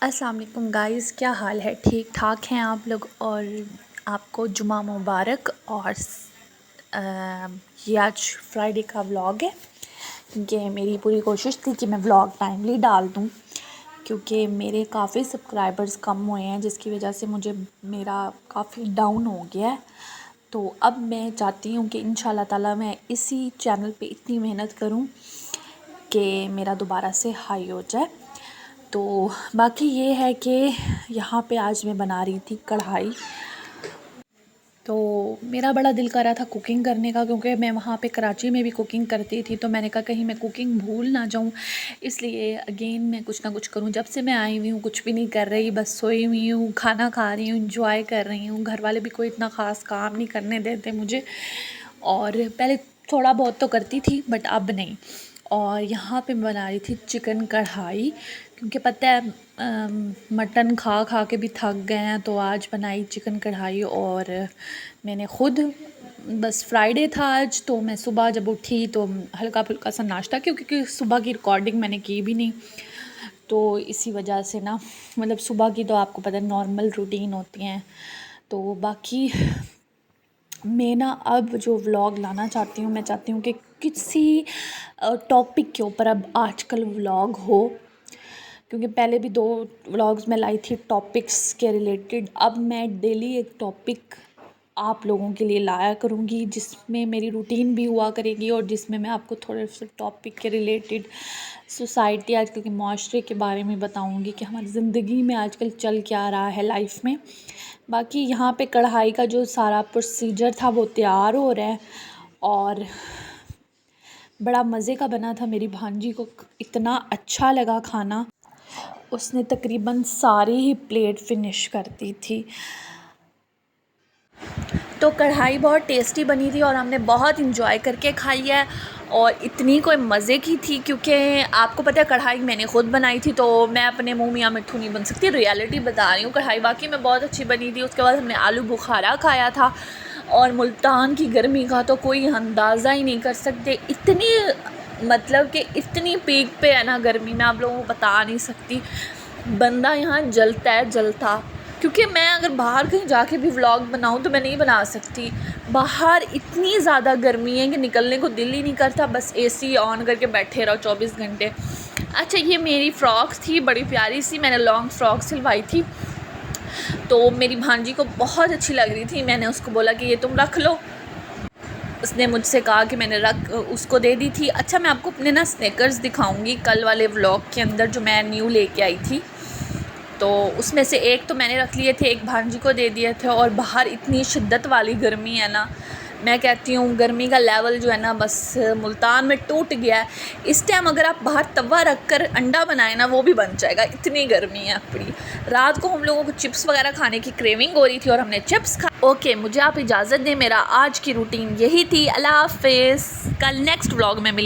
अस्सलाम वालेकुम गाइस, क्या हाल है? ठीक ठाक हैं आप लोग? और आपको जुमा मुबारक। और ये आज फ्राइडे का व्लॉग है क्योंकि मेरी पूरी कोशिश थी कि मैं व्लॉग टाइमली डाल दूं, क्योंकि मेरे काफ़ी सब्सक्राइबर्स कम हुए हैं जिसकी वजह से मुझे मेरा काफ़ी डाउन हो गया है। तो अब मैं चाहती हूँ कि इंशाल्लाह ताला मैं इसी चैनल पे इतनी मेहनत करूँ कि मेरा दोबारा से हाई हो जाए। तो बाकी ये है कि यहाँ पे आज मैं बना रही थी कढ़ाई। तो मेरा बड़ा दिल कर रहा था कुकिंग करने का, क्योंकि मैं वहाँ पे कराची में भी कुकिंग करती थी। तो मैंने कहा कहीं मैं कुकिंग भूल ना जाऊँ, इसलिए अगेन मैं कुछ ना कुछ करूँ। जब से मैं आई हुई हूँ कुछ भी नहीं कर रही, बस सोई हुई हूँ, खाना खा रही हूँ, इंजॉय कर रही हूँ। घर वाले भी कोई इतना ख़ास काम नहीं करने देते मुझे, और पहले थोड़ा बहुत तो करती थी बट अब नहीं। और यहाँ पे मैं बना रही थी चिकन कढ़ाई, क्योंकि पता है मटन खा खा के भी थक गए हैं। तो आज बनाई चिकन कढ़ाई। और मैंने ख़ुद, बस फ्राइडे था आज, तो मैं सुबह जब उठी तो हल्का फुल्का सा नाश्ता, क्योंकि सुबह की रिकॉर्डिंग मैंने की भी नहीं, तो इसी वजह से ना, मतलब सुबह की तो आपको पता है नॉर्मल रूटीन होती हैं। तो बाकी मैं ना अब जो व्लॉग लाना चाहती हूँ, मैं चाहती हूँ कि किसी टॉपिक के ऊपर अब आजकल व्लॉग हो, क्योंकि पहले भी 2 व्लॉग्स मैं लाई थी टॉपिक्स के रिलेटेड। अब मैं डेली एक टॉपिक आप लोगों के लिए लाया करूँगी, जिसमें मेरी रूटीन भी हुआ करेगी और जिसमें मैं आपको थोड़े से टॉपिक के रिलेटेड सोसाइटी, आजकल के माशरे के बारे में बताऊँगी कि हमारी ज़िंदगी में आजकल चल क्या रहा है लाइफ में। बाकी यहाँ पे कढ़ाई का जो सारा प्रोसीजर था वो तैयार हो रहा है, और बड़ा मज़े का बना था। मेरी भांजी को इतना अच्छा लगा खाना, उसने तकरीबन सारी ही प्लेट फिनिश कर दी थी। तो कढ़ाई बहुत टेस्टी बनी थी और हमने बहुत इंजॉय करके खाई है, और इतनी कोई मज़े की थी, क्योंकि आपको पता है कढ़ाई मैंने ख़ुद बनाई थी। तो मैं अपने मुंह मियाँ मिट्ठू नहीं बन सकती, रियलिटी बता रही हूँ। कढ़ाई वाकई में बहुत अच्छी बनी थी। उसके बाद हमने आलू बुखारा खाया था, और मुल्तान की गर्मी का तो कोई अंदाज़ा ही नहीं कर सकते। इतनी, मतलब कि इतनी पीक पे है ना गर्मी में, आप लोगों को बता नहीं सकती। बंदा यहाँ जलता है, जलता। क्योंकि मैं अगर बाहर कहीं जाके भी व्लॉग बनाऊँ तो मैं नहीं बना सकती। बाहर इतनी ज़्यादा गर्मी है कि निकलने को दिल ही नहीं करता, बस एसी ऑन करके बैठे रहो 24 घंटे। अच्छा, ये मेरी फ़्रॉक थी बड़ी प्यारी सी, मैंने लॉन्ग फ्रॉक सिलवाई थी, तो मेरी भांजी को बहुत अच्छी लग रही थी। मैंने उसको बोला कि ये तुम रख लो, उसने मुझसे कहा कि मैंने उसको दे दी थी। अच्छा, मैं आपको अपने ना स्नेकर्स दिखाऊंगी कल वाले व्लॉग के अंदर, जो मैं न्यू लेके आई थी। तो उसमें से एक तो मैंने रख लिए थे, एक भांजी को दे दिए थे। और बाहर इतनी शिद्दत वाली गर्मी है ना, मैं कहती हूँ गर्मी का लेवल जो है ना बस मुल्तान में टूट गया है। इस टाइम अगर आप बाहर तवा रख कर अंडा बनाए ना, वो भी बन जाएगा, इतनी गर्मी है अपनी। रात को हम लोगों को चिप्स वगैरह खाने की क्रेविंग हो रही थी और हमने चिप्स खा। ओके, मुझे आप इजाज़त दें, मेरा आज की रूटीन यही थी। अल्लाह हाफ़िज़, कल नेक्स्ट व्लॉग में मिलेंगे।